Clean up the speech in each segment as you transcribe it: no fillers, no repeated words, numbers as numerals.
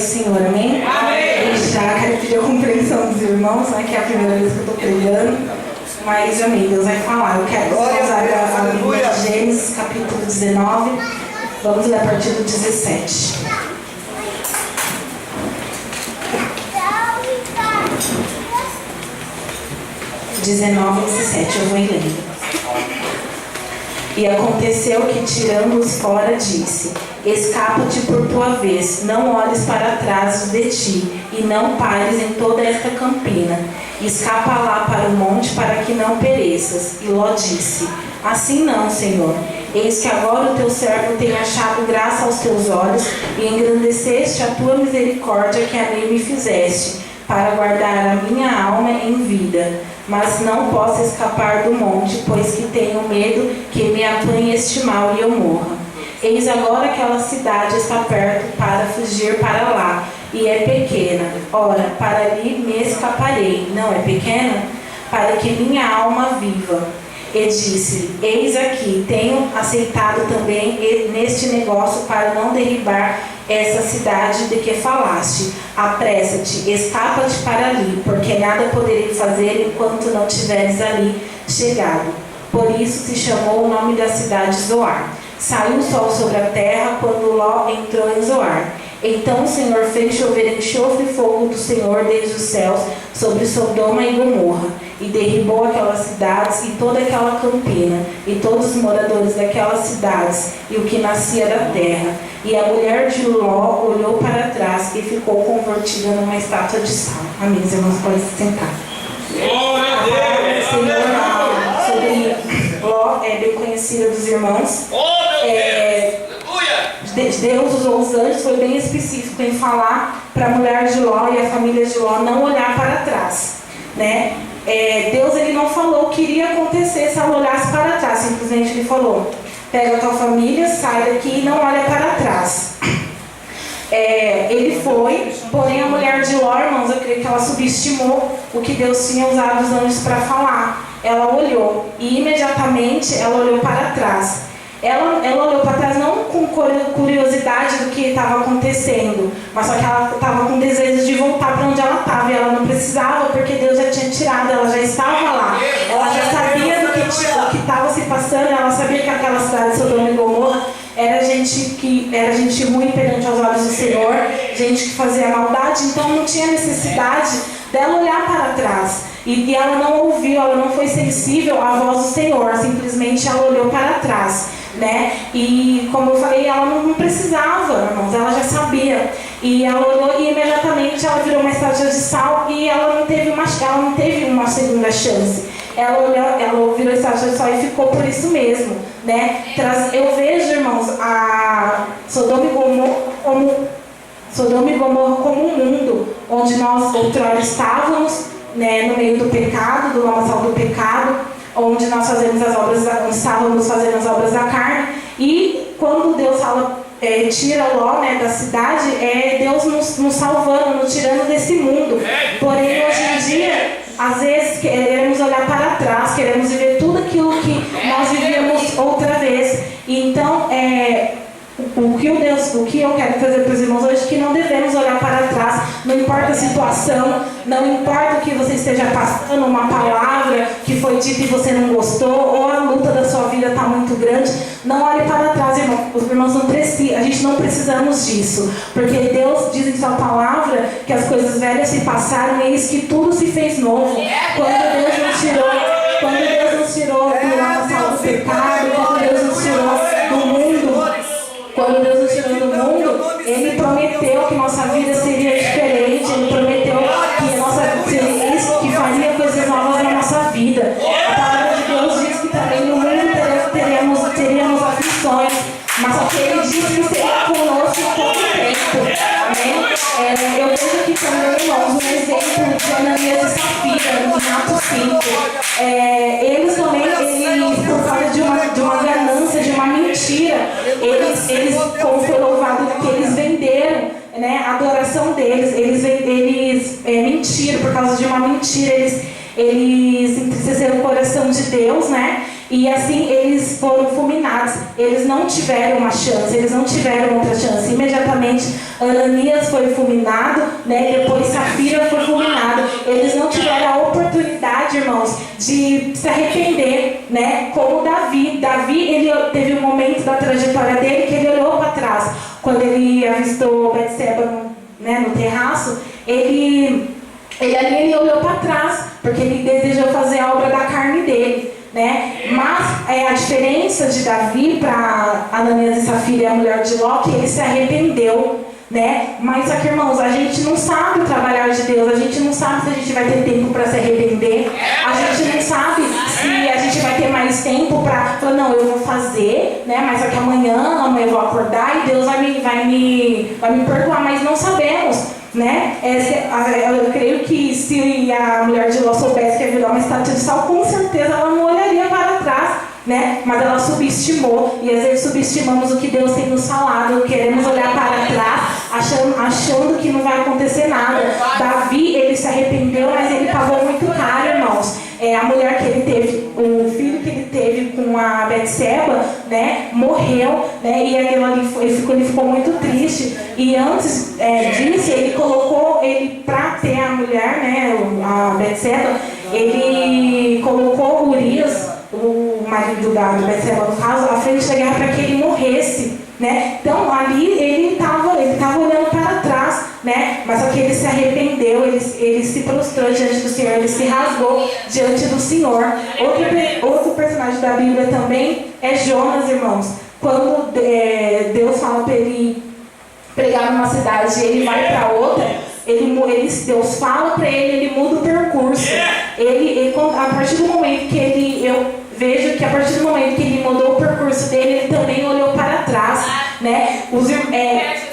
Senhor, amém? Amém. E já quero pedir a compreensão dos irmãos, né, que é a primeira vez que eu estou pregando, mas amém, Deus vai falar. Eu quero usar a Bíblia de Gênesis, capítulo 19, vamos ler a partir do 17. (19 e 17), eu vou lendo. E aconteceu que, tirando-os fora, disse: escapa-te por tua vez, não olhes para trás de ti, e não pares em toda esta campina. Escapa lá para o monte, para que não pereças. E Ló disse: assim não, Senhor. Eis que agora o teu servo tem achado graça aos teus olhos, e engrandeceste a tua misericórdia que a mim me fizeste, para guardar a minha alma em vida. Mas não posso escapar do monte, pois que tenho medo que me apanhe este mal e eu morra. Eis agora aquela cidade está perto para fugir para lá, e é pequena. Ora, para ali me escaparei. Não é pequena? Para que minha alma viva. E disse: eis aqui, tenho aceitado também neste negócio para não derribar essa cidade de que falaste. Apressa-te, escapa-te para ali, porque nada poderei fazer enquanto não tiveres ali chegado. Por isso se chamou o nome da cidade Zoar. Saiu o sol sobre a terra quando Ló entrou em Zoar. Então o Senhor fez chover enxofre e fogo do Senhor desde os céus sobre Sodoma e Gomorra, e derribou aquelas cidades e toda aquela campina, e todos os moradores daquelas cidades, e o que nascia da terra. E a mulher de Ló olhou para trás e ficou convertida numa estátua de sal. Amém, os irmãos podem se sentar. Glória a Deus! Senhor, sobre Ló é bem conhecida dos irmãos. Deus usou os anjos, foi bem específico em falar para a mulher de Ló e a família de Ló não olhar para trás, né? Deus ele não falou o que iria acontecer se ela olhasse para trás, simplesmente ele falou: pega a tua família, sai daqui e não olha para trás. Ele foi, porém a mulher de Ló, irmãos, eu creio que ela subestimou o que Deus tinha usado os anjos para falar. Ela olhou e imediatamente ela olhou para trás. Ela olhou para trás não com curiosidade do que estava acontecendo, mas só que ela estava com desejo de voltar para onde ela estava, e ela não precisava, porque Deus já tinha tirado, ela já estava lá, ela já sabia do que estava se passando, ela sabia que aquela cidade de Sodoma e Gomorra era gente ruim perante aos olhos do Senhor, gente que fazia maldade, então não tinha necessidade dela olhar para trás. E ela não ouviu, ela não foi sensível à voz do Senhor, simplesmente ela olhou para trás, né? E como eu falei, ela não precisava, irmãos, ela já sabia. E ela olhou e imediatamente ela virou uma estátua de sal, e ela não teve uma segunda chance. Ela virou estátua de sal e ficou por isso mesmo, né? Eu vejo, irmãos, a Sodoma e Gomorra como um mundo onde nós outrora estávamos, né, no meio do pecado, do lamaçal do pecado, onde nós estávamos fazendo as obras da carne. E quando Deus fala, tira Ló, né, da cidade, Deus nos salvando, nos tirando desse mundo. Porém, hoje em dia, às vezes queremos olhar para trás, queremos viver tudo aquilo que nós vivíamos outra vez. E então, o que eu quero trazer para os irmãos hoje é que não devemos olhar para trás, não importa a situação, não importa o que você esteja passando, uma palavra que foi dita e você não gostou, ou a luta da sua vida está muito grande, não olhe para trás, irmão. Os irmãos não precisam, a gente não precisamos disso, porque Deus diz em sua palavra que as coisas velhas se passaram e eis que tudo se fez novo. Quando Deus nos tirou do lamaçal do pecado, quando Deus nos tirou do mundo, quando Deus nos tirou do mundo, Ele prometeu que nossa vida seria diferente. Ele prometeu que faria coisas novas na nossa vida. A palavra de Deus diz que também no mundo teríamos aflições, mas só que Ele disse que seria conosco todo o tempo. Amém? Eu vejo aqui também, irmãos, um exemplo de Ananias e Safira, no Atos 5. Eles também, por causa de uma ganância, de uma mentira, como foi louvado, que eles venderam, né, a adoração deles, eles mentiram, por causa de uma mentira, eles entristeceram o coração coração de Deus, né? E assim eles foram fulminados. Eles não tiveram uma chance, eles não tiveram outra chance. Imediatamente Ananias foi fulminado, né? Depois Safira foi fulminado. Eles não tiveram a oportunidade, irmãos, de se arrepender, né? Como Davi. Davi, ele teve um momento da trajetória dele que ele olhou para trás. Quando ele avistou Betseba no terraço, ele olhou para trás, porque ele desejou fazer a obra da carne dele, né? Mas a diferença de Davi para Ananias e Safira, a mulher de Ló, que ele se arrependeu, né? Mas aqui, irmãos, a gente não sabe o trabalhar de Deus, a gente não sabe se a gente vai ter tempo para se arrepender, a gente não sabe se a gente vai ter mais tempo para falar, não, eu vou fazer, né? Mas aqui amanhã eu vou acordar e Deus vai me perdoar, mas não sabemos, né? Eu creio que se a mulher de Ló soubesse que ia virar uma estátua de sal, com certeza ela não olharia para trás, né? Mas ela subestimou, e às vezes subestimamos o que Deus tem nos falado, queremos olhar para trás, achando que não vai acontecer nada. Davi, ele se arrependeu, mas ele pagou muito caro, irmãos. A mulher que ele teve, o filho que ele teve com a Betseba, né, morreu, né, e ele ficou muito triste. E antes disso, ele colocou, para ter a mulher, né, a Betseba, ele colocou Urias, o marido da Betseba, no caso, à frente da guerra para que ele morresse, né? Então ali ele estava olhando para trás, né? Mas só que ele se arrependeu, ele se prostrou diante do Senhor, ele se rasgou diante do Senhor. Outro personagem da Bíblia também é Jonas, irmãos. Quando Deus fala para ele pregar numa cidade e ele vai para outra, Deus fala para ele muda o percurso. A partir do momento que eu vejo que a partir do momento que ele mudou o percurso dele, ele também olhou para trás, né?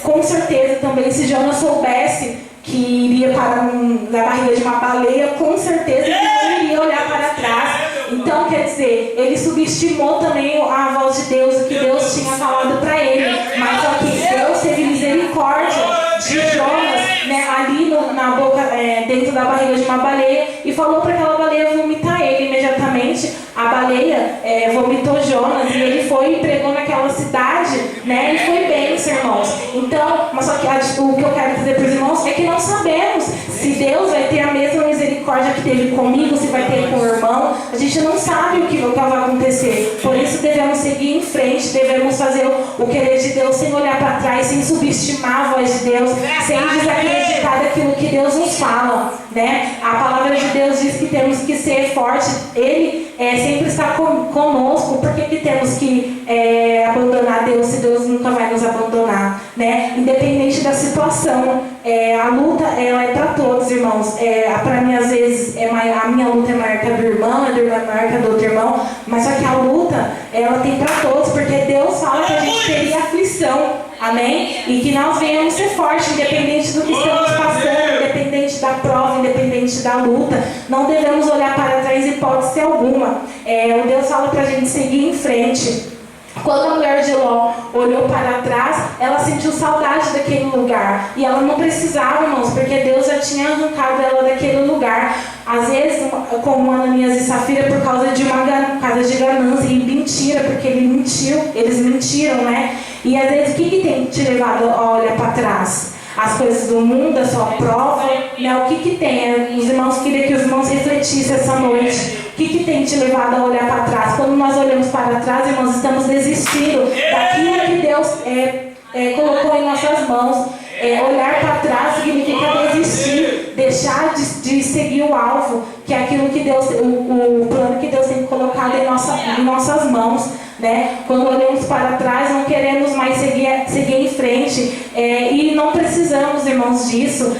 Com certeza também, se Jonas soubesse que iria na barriga de uma baleia, com certeza ele não iria olhar para trás. Então, quer dizer, ele subestimou também a voz de Deus, o que Deus tinha falado para ele. Mas só que Deus teve misericórdia de Jonas, né, ali na boca, dentro da barriga de uma baleia, e falou para aquela baleia vomitar ele. Imediatamente a baleia vomitou Jonas, e ele foi e pregou naquela cidade, né, e foi bênção, irmãos. Então, mas só que o que eu quero dizer para os irmãos é que não sabemos se Deus vai ter a mesma misericórdia que teve comigo, se vai ter com o irmão. A gente não sabe o que vai acontecer. Por isso devemos seguir em frente, devemos fazer o querer de Deus sem olhar para trás, sem subestimar a voz de Deus, sem desacreditar daquilo que Deus nos fala, né? A palavra de Deus diz que temos que ser fortes. Ele sempre está conosco. Por que temos que abandonar Deus se Deus nunca vai nos abandonar, né? Independente da situação, a luta ela é para todos, irmãos. Para mim, às vezes, a minha luta é maior que a do irmão, a do irmão é maior que a do outro irmão, mas só que a luta ela tem para todos, porque Deus fala que a gente teria aflição, amém? E que nós venhamos ser fortes, independente do que estamos passando, independente da prova, independente da luta. Não devemos olhar para trás em hipótese alguma. O Deus fala para a gente seguir em frente. Quando a mulher de Ló olhou para trás, ela sentiu saudade daquele lugar. E ela não precisava, irmãos, porque Deus já tinha arrancado ela daquele lugar. Às vezes, como Ananias e Safira, por causa de ganância e mentira, porque eles mentiram, né? E às vezes, o que tem te levado a olhar para trás? As coisas do mundo, a sua prova, né? O que tem? Os irmãos, queria que os irmãos refletissem essa noite. O que tem te levado a olhar para trás? Quando nós olhamos para trás, irmãos, estamos desistindo daquilo que Deus colocou em nossas mãos. Olhar para trás significa desistir, deixar de seguir o alvo, que é aquilo que Deus, o plano que Deus tem colocado em nossas mãos, né? Quando olhamos para trás, não queremos mais seguir em frente, e não precisamos, irmãos, disso.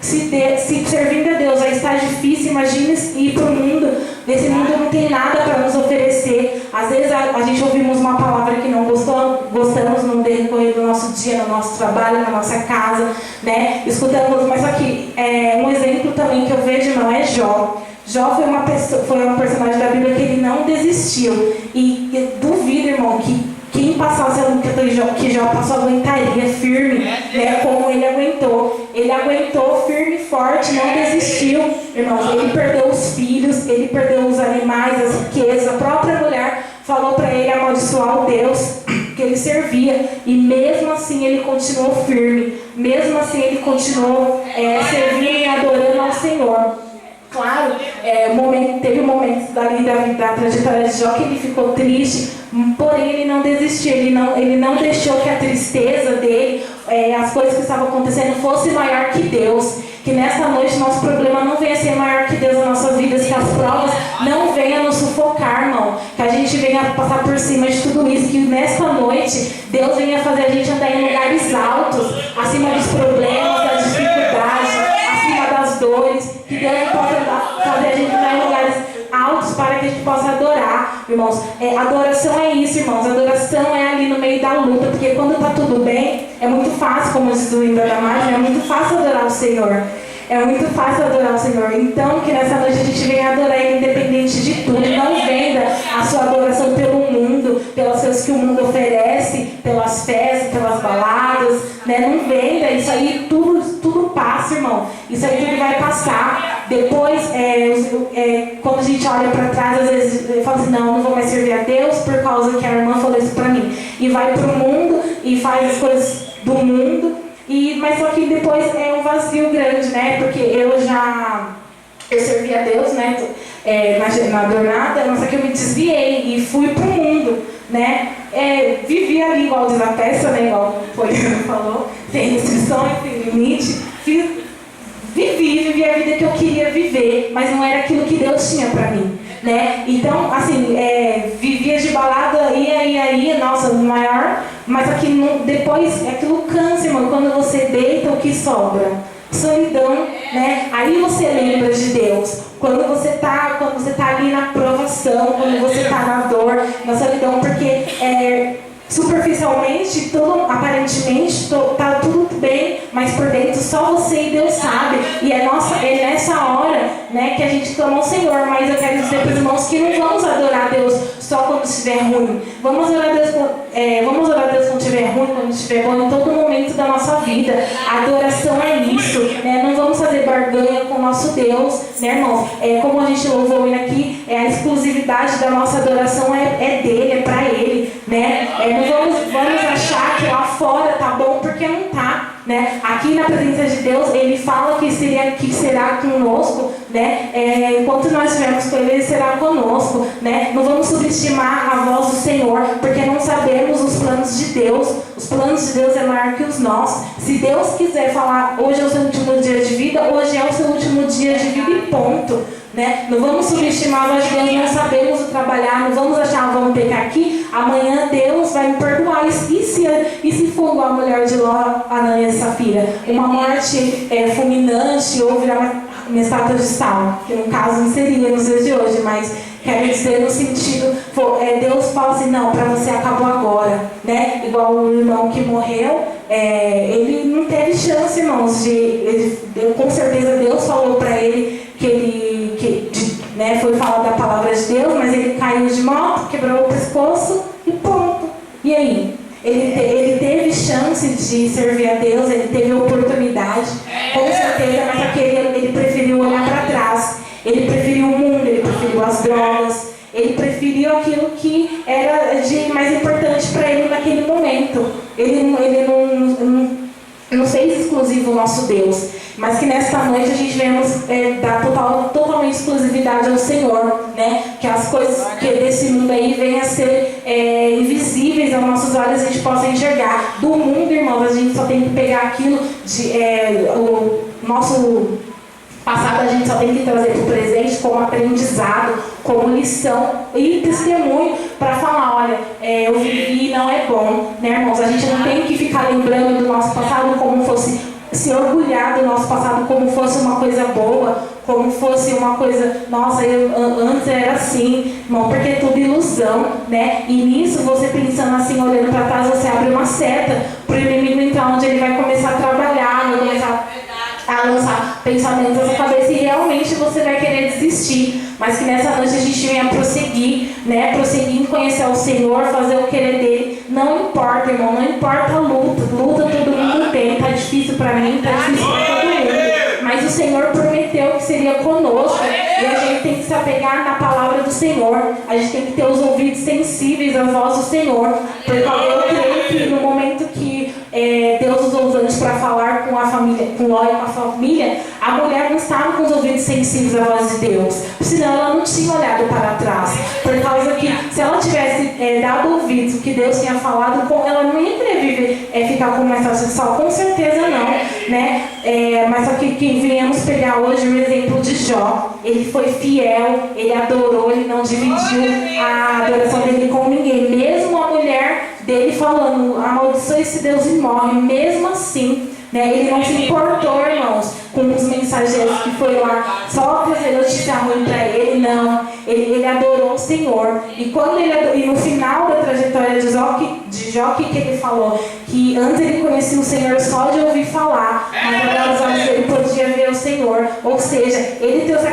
Se servindo a Deus já está difícil, imagine ir para o mundo. Nesse mundo não tem nada para nos oferecer. Às vezes a gente ouvimos uma palavra que não gostamos no decorrer do nosso dia, no nosso trabalho, na nossa casa, né? Escutamos, mas aqui um exemplo também que eu vejo, irmão, é Jó. Jó foi uma personagem da Bíblia que ele não desistiu. E eu duvido, irmão, que quem passasse a luta que Jó passou aguentaria firme, né, como ele aguentou. Ele aguentou firme e forte, não desistiu, irmãos. Ele perdeu os filhos, ele perdeu os animais. riquezas. A própria mulher falou para ele amaldiçoar o Deus que ele servia, e mesmo assim ele continuou firme, mesmo assim ele continuou servindo e adorando ao Senhor. Claro, teve momentos da trajetória de Jó que ele ficou triste, porém ele não desistiu, ele não deixou que a tristeza dele, as coisas que estavam acontecendo, fosse maior que Deus. Que nessa noite nosso problema não venha ser maior que Deus nas nossas vidas, que as provas não venham nos sufocar, irmão. Que a gente venha passar por cima de tudo isso, que nesta noite Deus venha fazer a gente andar em lugares altos, acima dos problemas, das dificuldades, acima das dores. Que Deus possa fazer a gente andar em lugares altos para que a gente possa adorar, irmãos. Adoração é isso, irmãos. Adoração é ali no meio da luta, porque quando está tudo bem, é muito fácil, como diz o hino da Damagem, é muito fácil adorar o Senhor. É muito fácil adorar o Senhor. Então, que nessa noite a gente venha adorar Ele independente de tudo. Não venda a sua adoração pelo mundo, pelas coisas que o mundo oferece, pelas festas, pelas baladas, né? Não venda. Isso aí tudo passa, irmão. Isso aí tudo vai passar. Depois, quando a gente olha para trás, às vezes fala assim, não vou mais servir a Deus por causa que a irmã falou isso para mim. E vai pro mundo e faz as coisas do mundo. Mas só que depois é um vazio grande, né? Porque eu servi a Deus, né? Na jornada, mas só que eu me desviei e fui pro mundo, né? Vivi ali igual diz a peça, né? Igual o Poliano falou, sem restrições, sem limite. Vivi a vida que eu queria viver, mas não era aquilo que Deus tinha pra mim, né? Então, assim, vivia de balada, ia, nossa, no maior, mas aqui depois aquilo cansa, irmão. Quando você deita, o que sobra? Solidão, né? Aí você lembra de Deus. Quando você tá ali na provação, quando você tá na dor, na solidão, porque superficialmente, aparentemente, tá tudo bem, mas por dentro só você e Deus sabe. E é nessa hora, né, que a gente clama ao Senhor. Mas eu quero dizer para os irmãos que não vamos adorar a Deus só quando estiver ruim. Vamos adorar a Deus quando estiver ruim, quando estiver bom, em todo momento da nossa vida. A adoração é isso, né? Não vamos fazer barganha com o nosso Deus, né, irmãos? Como a gente louvou ele aqui, a exclusividade da nossa adoração é dele, é para ele, né? Não vamos achar que lá fora tá bom, porque não tá, né? Aqui na presença de Deus, ele fala que será conosco, né? Enquanto nós estivermos com ele será conosco, né? Não vamos subestimar a voz do Senhor, porque não sabemos os planos de Deus. Os planos de Deus é maior que os nossos. Se Deus quiser falar, hoje é o seu último dia de vida, hoje é o seu último dia de vida e ponto, né? Não vamos subestimar a voz de Deus, não sabemos o trabalhar, não vamos achar, vamos pecar aqui, amanhã Deus vai me perdoar. E se for igual a mulher de Ló, Anã e Safira, uma morte fulminante ou virar uma estátua de sal, que no caso não seria nos dias de hoje, mas quero dizer no sentido, Deus fala assim, não, para você acabou agora, né? Igual o irmão que morreu, ele não teve chance, irmãos, com certeza Deus falou para ele foi falar da palavra de Deus, mas ele caiu de moto, quebrou o pescoço e ponto. E aí? Ele teve chance de servir a Deus, ele teve oportunidade, com certeza, mas ele preferiu olhar para trás. Ele preferiu o mundo, ele preferiu as drogas, ele preferiu aquilo que era de mais importante para ele naquele momento. Ele não fez exclusivo o nosso Deus, mas que nesta noite a gente venha dar totalmente exclusividade ao Senhor, né? Que as coisas desse mundo aí venham a ser invisíveis aos nossos olhos, a gente possa enxergar. Do mundo, irmãos, a gente só tem que pegar aquilo o nosso passado, a gente só tem que trazer para o presente como aprendizado, como lição e testemunho para falar, olha, eu vivi e não é bom, né, irmãos? A gente não tem que ficar lembrando do nosso passado como fosse, se orgulhar do nosso passado como fosse uma coisa boa, como fosse uma coisa, nossa, antes era assim, irmão, porque é tudo ilusão, né? E nisso, você pensando assim, olhando para trás, você abre uma seta para o inimigo entrar, onde ele vai começar a trabalhar, vai começar a lançar pensamentos na sua cabeça e realmente você vai querer desistir. Mas que nessa noite a gente venha prosseguir, né? Prosseguir em conhecer o Senhor, fazer o querer dele. Não importa, irmão, não importa a luta. Luta todo mundo tem, tá difícil pra mim, tá difícil pra todo mundo. Mas o Senhor prometeu que seria conosco e a gente tem que se apegar na palavra do Senhor. A gente tem que ter os ouvidos sensíveis à voz do Senhor. Porque eu creio que no momento que Deus usou os anjos para falar com a família, com Ló e com a família, a mulher não estava com os ouvidos sensíveis à voz de Deus. Senão ela não tinha olhado para trás. Por causa que se ela tivesse dado ouvidos ao que Deus tinha falado, ela não ia querer viver, ficar com uma sexual, com certeza não, né? Mas só que venhamos pegar hoje o exemplo de Jó. Ele foi fiel, ele adorou, ele não dividiu a adoração dele com ninguém. Mesmo a mulher dele falando, amaldiçoe esse Deus e morre, mesmo assim, né, ele não se importou, irmãos, com os mensageiros que foi lá só trazer notícia ruim para ele, não. Ele adorou o Senhor. E no final da trajetória de Jó, que ele falou? Que antes ele conhecia o Senhor só de ouvir falar, mas agora os olhos dele podia ver o Senhor. Ou seja, ele trouxe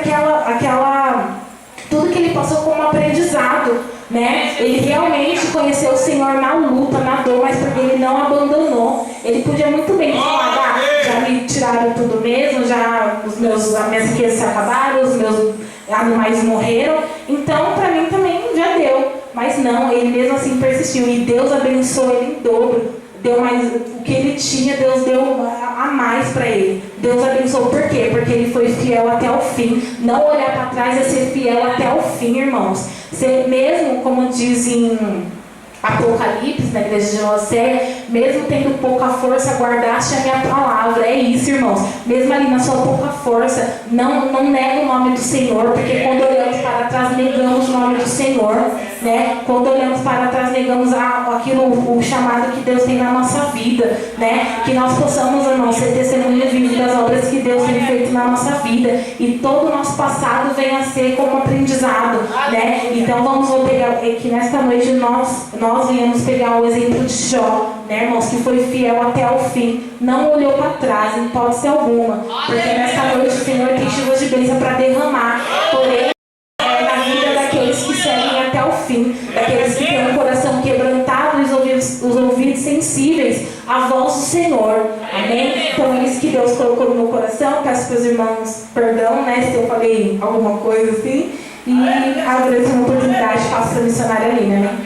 tudo que ele passou como aprendizado, né? Ele realmente conheceu o Senhor na luta, na dor, mas porque ele não abandonou. Ele podia muito bem falar, já me tiraram tudo mesmo, já as minhas riquezas se acabaram, os meus animais morreram, então para mim também já deu. Mas não, ele mesmo assim persistiu, e Deus abençoou ele em dobro. Deu mais, o que ele tinha, Deus deu a mais para ele. Deus abençoou, por quê? Porque ele foi fiel até o fim. Não olhar para trás é ser fiel até o fim, irmãos. Ser mesmo, como dizem Apocalipse, na igreja de Laodiceia, mesmo tendo pouca força, guardaste a minha palavra. É isso, irmãos. Mesmo ali na sua pouca força, não nega o nome do Senhor, porque quando olhamos para trás, negamos o nome do Senhor, né? Quando olhamos para trás, negamos o chamado que Deus tem na nossa vida, né? Que nós possamos, irmãos, ser testemunhas vivas das obras que Deus tem feito na nossa vida, e todo o nosso passado venha a ser como aprendizado, né? Então vamos pegar que nesta noite nós viemos pegar o exemplo de Jó, né, irmãos, que foi fiel até o fim, não olhou para trás em hipótese alguma, porque nesta noite o Senhor tem chuvas de bênção para derramar, porém na vida daqueles que seguem até o fim, daqueles que têm o coração quebrantado e os ouvidos sensíveis à voz do Senhor, amém? Então é isso que Deus colocou no meu coração. Peço para os irmãos perdão, né, se eu falei alguma coisa assim, e agradeço a oportunidade, faço para a missionária Lina, né?